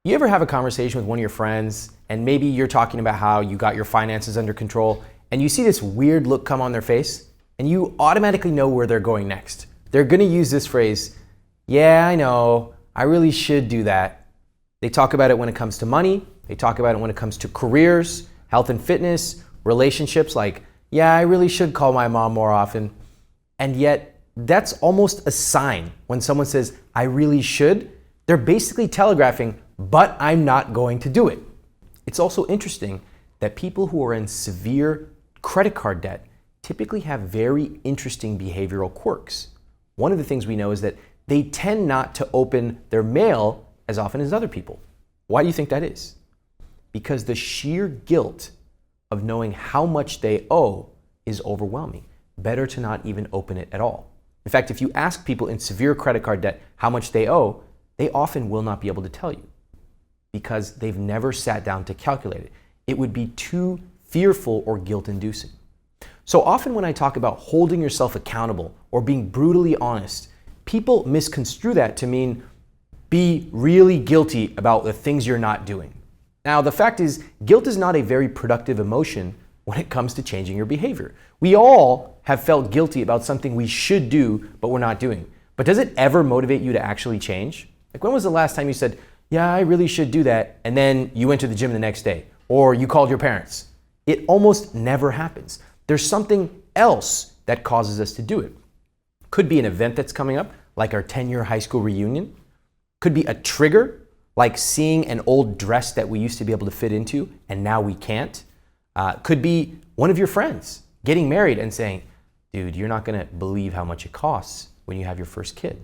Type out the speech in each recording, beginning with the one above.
You ever have a conversation with one of your friends and maybe you're talking about how you got your finances under control and you see this weird look come on their face and you automatically know where they're going next? They're going to use this phrase, yeah, I know, I really should do that. They talk about it when it comes to money. They talk about it when it comes to careers, health and fitness, relationships, like, yeah, I really should call my mom more often. And yet that's almost a sign when someone says, I really should. They're basically telegraphing, but I'm not going to do it. It's also interesting that people who are in severe credit card debt typically have very interesting behavioral quirks. One of the things we know is that they tend not to open their mail as often as other people. Why do you think that is? Because the sheer guilt of knowing how much they owe is overwhelming. Better to not even open it at all. In fact, if you ask people in severe credit card debt how much they owe, they often will not be able to tell you because they've never sat down to calculate it. It would be too fearful or guilt-inducing. So often when I talk about holding yourself accountable or being brutally honest, people misconstrue that to mean be really guilty about the things you're not doing. Now, the fact is, guilt is not a very productive emotion when it comes to changing your behavior. We all have felt guilty about something we should do, but we're not doing. But does it ever motivate you to actually change? Like, when was the last time you said, yeah, I really should do that, and then you went to the gym the next day, or you called your parents? It almost never happens. There's something else that causes us to do it. Could be an event that's coming up, like our 10-year high school reunion. Could be a trigger, like seeing an old dress that we used to be able to fit into, and now we can't. Could be one of your friends getting married and saying, dude, you're not gonna believe how much it costs when you have your first kid.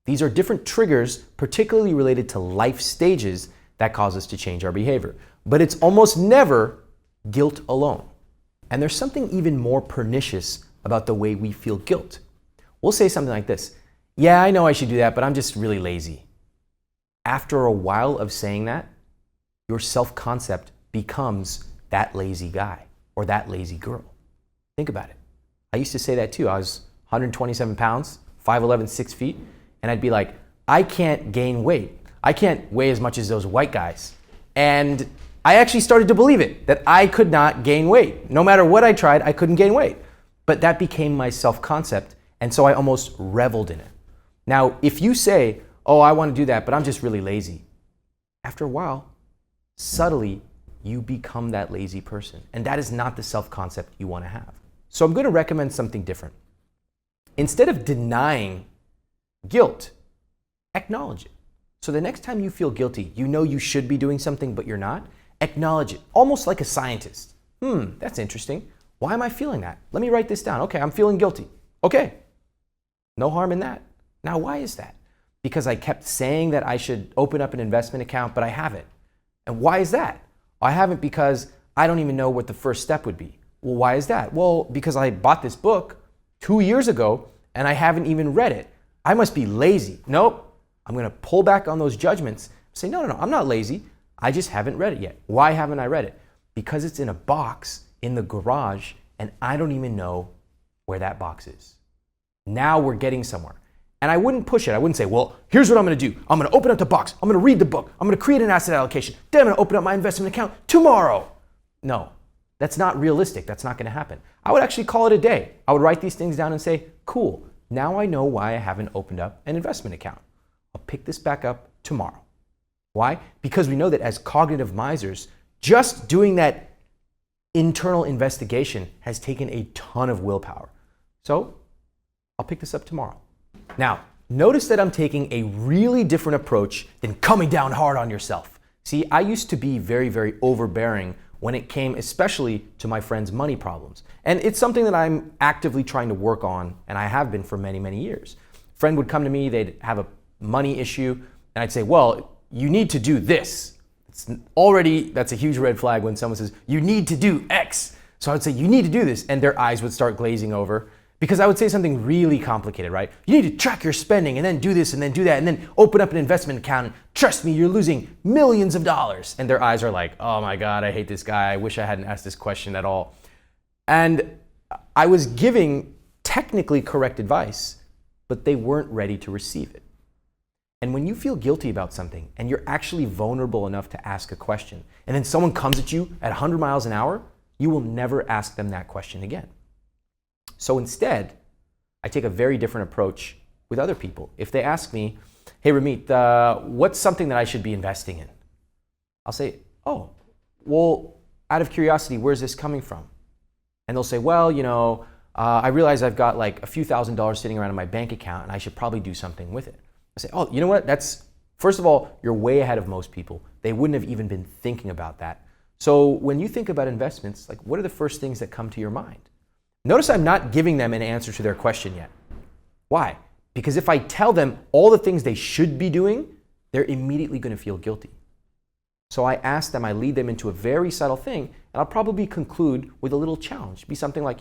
These are different triggers, particularly related to life stages, that cause us to change our behavior. But it's almost never guilt alone. And there's something even more pernicious about the way we feel guilt. We'll say something like this, yeah, I know I should do that, but I'm just really lazy. After a while of saying that, your self-concept becomes that lazy guy or that lazy girl. Think about it. I used to say that too. I was 127 pounds, 5'11", 6 feet, and I'd be like, I can't gain weight. I can't weigh as much as those white guys. And I actually started to believe it, that I could not gain weight. No matter what I tried, I couldn't gain weight. But that became my self-concept, and so I almost reveled in it. Now, if you say, oh, I want to do that, but I'm just really lazy, after a while, subtly, you become that lazy person. And that is not the self-concept you want to have. So I'm going to recommend something different. Instead of denying guilt, acknowledge it. So the next time you feel guilty, you know you should be doing something, but you're not, acknowledge it, almost like a scientist. That's interesting. Why am I feeling that? Let me write this down. Okay, I'm feeling guilty. Okay, no harm in that. Now, why is that? Because I kept saying that I should open up an investment account, but I haven't. And why is that? I haven't because I don't even know what the first step would be. Well, why is that? Well, because I bought this book 2 years ago and I haven't even read it. I must be lazy. Nope. I'm going to pull back on those judgments. Say, no, I'm not lazy. I just haven't read it yet. Why haven't I read it? Because it's in a box in the garage and I don't even know where that box is. Now we're getting somewhere. And I wouldn't push it. I wouldn't say, well, here's what I'm going to do. I'm going to open up the box. I'm going to read the book. I'm going to create an asset allocation. Then I'm going to open up my investment account tomorrow. No, that's not realistic. That's not going to happen. I would actually call it a day. I would write these things down and say, cool, now I know why I haven't opened up an investment account. I'll pick this back up tomorrow. Why? Because we know that as cognitive misers, just doing that internal investigation has taken a ton of willpower. So I'll pick this up tomorrow. Now, notice that I'm taking a really different approach than coming down hard on yourself. See, I used to be very, very overbearing when it came especially to my friends' money problems. And it's something that I'm actively trying to work on, and I have been for many, many years. A friend would come to me, they'd have a money issue, and I'd say, well, you need to do this. That's a huge red flag when someone says, you need to do X. So I would say, you need to do this, and their eyes would start glazing over. Because I would say something really complicated, right? You need to track your spending and then do this and then do that and then open up an investment account. And trust me, you're losing millions of dollars. And their eyes are like, oh my God, I hate this guy. I wish I hadn't asked this question at all. And I was giving technically correct advice, but they weren't ready to receive it. And when you feel guilty about something and you're actually vulnerable enough to ask a question, and then someone comes at you at 100 miles an hour, you will never ask them that question again. So instead, I take a very different approach with other people. If they ask me, hey Ramit, what's something that I should be investing in? I'll say, oh, well, out of curiosity, where's this coming from? And they'll say, well, I realize I've got like a few $1,000s sitting around in my bank account and I should probably do something with it. I say, oh, you know what? First of all, you're way ahead of most people. They wouldn't have even been thinking about that. So when you think about investments, like what are the first things that come to your mind? Notice I'm not giving them an answer to their question yet. Why? Because if I tell them all the things they should be doing, they're immediately going to feel guilty. So I ask them, I lead them into a very subtle thing, and I'll probably conclude with a little challenge. Be something like,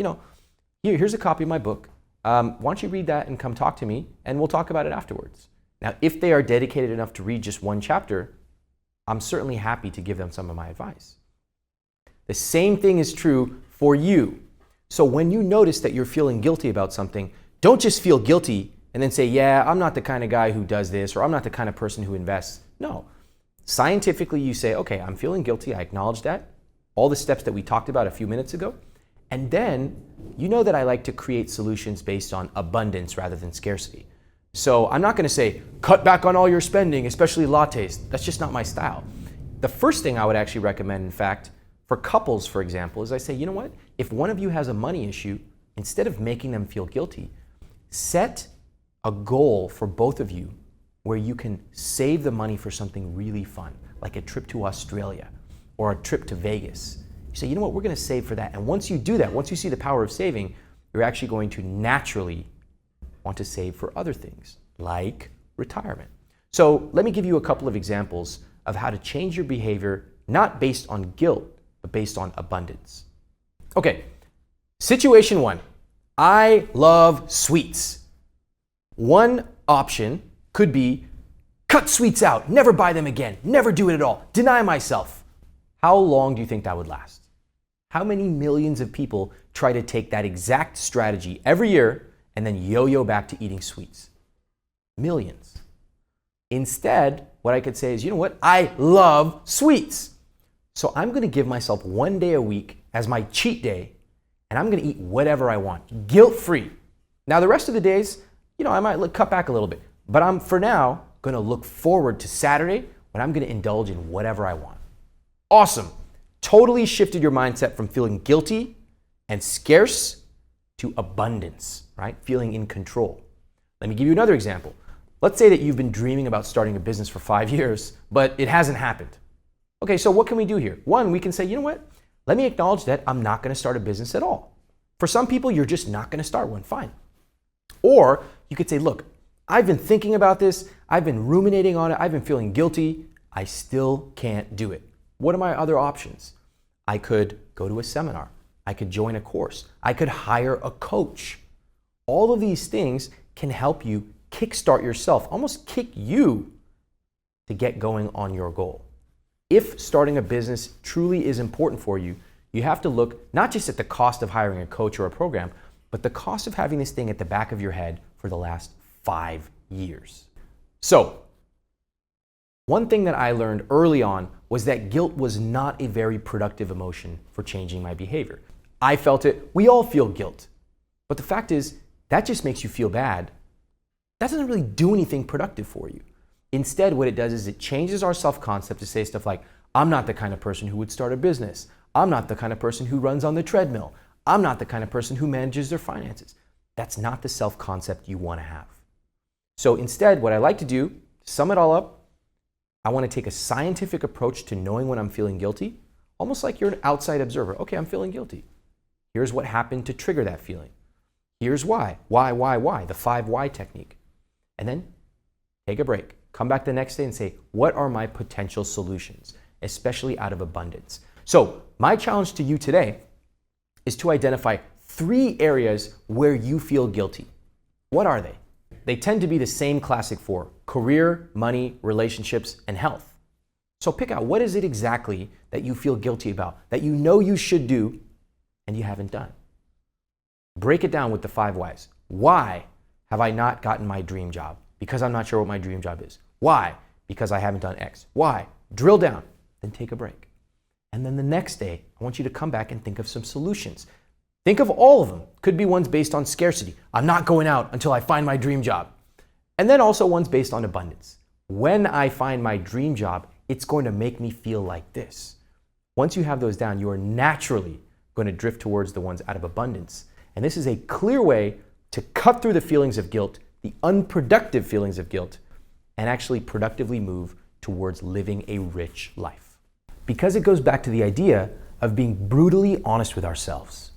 here's a copy of my book. Why don't you read that and come talk to me, and we'll talk about it afterwards. Now, if they are dedicated enough to read just one chapter, I'm certainly happy to give them some of my advice. The same thing is true for you. So when you notice that you're feeling guilty about something, don't just feel guilty and then say, yeah, I'm not the kind of guy who does this, or I'm not the kind of person who invests. No. Scientifically, you say, okay, I'm feeling guilty. I acknowledge that. All the steps that we talked about a few minutes ago. And then you know that I like to create solutions based on abundance rather than scarcity. So I'm not going to say, cut back on all your spending, especially lattes. That's just not my style. The first thing I would actually recommend, in fact, for couples, for example, is I say, you know what? If one of you has a money issue, instead of making them feel guilty, set a goal for both of you where you can save the money for something really fun, like a trip to Australia or a trip to Vegas. You say, you know what, we're going to save for that. And once you do that, once you see the power of saving, you're actually going to naturally want to save for other things, like retirement. So let me give you a couple of examples of how to change your behavior, not based on guilt, but based on abundance. Okay, situation one, I love sweets. One option could be cut sweets out, never buy them again, never do it at all, deny myself. How long do you think that would last? How many millions of people try to take that exact strategy every year and then yo-yo back to eating sweets? Millions. Instead, what I could say is, you know what? I love sweets. So I'm going to give myself one day a week as my cheat day, and I'm going to eat whatever I want, guilt-free. Now, the rest of the days, I might cut back a little bit, but I'm, for now, going to look forward to Saturday when I'm going to indulge in whatever I want. Awesome. Totally shifted your mindset from feeling guilty and scarce to abundance, right? Feeling in control. Let me give you another example. Let's say that you've been dreaming about starting a business for 5 years, but it hasn't happened. Okay, so what can we do here? One, we can say, you know what? Let me acknowledge that I'm not going to start a business at all. For some people, you're just not going to start one. Fine. Or you could say, look, I've been thinking about this. I've been ruminating on it. I've been feeling guilty. I still can't do it. What are my other options? I could go to a seminar. I could join a course. I could hire a coach. All of these things can help you kickstart yourself, almost kick you to get going on your goal. If starting a business truly is important for you, you have to look not just at the cost of hiring a coach or a program, but the cost of having this thing at the back of your head for the last 5 years. So, one thing that I learned early on was that guilt was not a very productive emotion for changing my behavior. I felt it. We all feel guilt. But the fact is, that just makes you feel bad. That doesn't really do anything productive for you. Instead, what it does is it changes our self-concept to say stuff like, I'm not the kind of person who would start a business. I'm not the kind of person who runs on the treadmill. I'm not the kind of person who manages their finances. That's not the self-concept you want to have. So instead, what I like to do, to sum it all up, I want to take a scientific approach to knowing when I'm feeling guilty, almost like you're an outside observer. Okay, I'm feeling guilty. Here's what happened to trigger that feeling. Here's why. Why? The 5 why technique. And then take a break. Come back the next day and say, what are my potential solutions, especially out of abundance? So my challenge to you today is to identify 3 areas where you feel guilty. What are they? They tend to be the same classic 4: career, money, relationships, and health. So pick out, what is it exactly that you feel guilty about, that you know you should do and you haven't done? Break it down with the 5 whys. Why have I not gotten my dream job? Because I'm not sure what my dream job is. Why? Because I haven't done X. Why? Drill down, then take a break. And then the next day, I want you to come back and think of some solutions. Think of all of them. Could be ones based on scarcity. I'm not going out until I find my dream job. And then also ones based on abundance. When I find my dream job, it's going to make me feel like this. Once you have those down, you are naturally going to drift towards the ones out of abundance. And this is a clear way to cut through the feelings of guilt, the unproductive feelings of guilt, and actually productively move towards living a rich life. Because it goes back to the idea of being brutally honest with ourselves.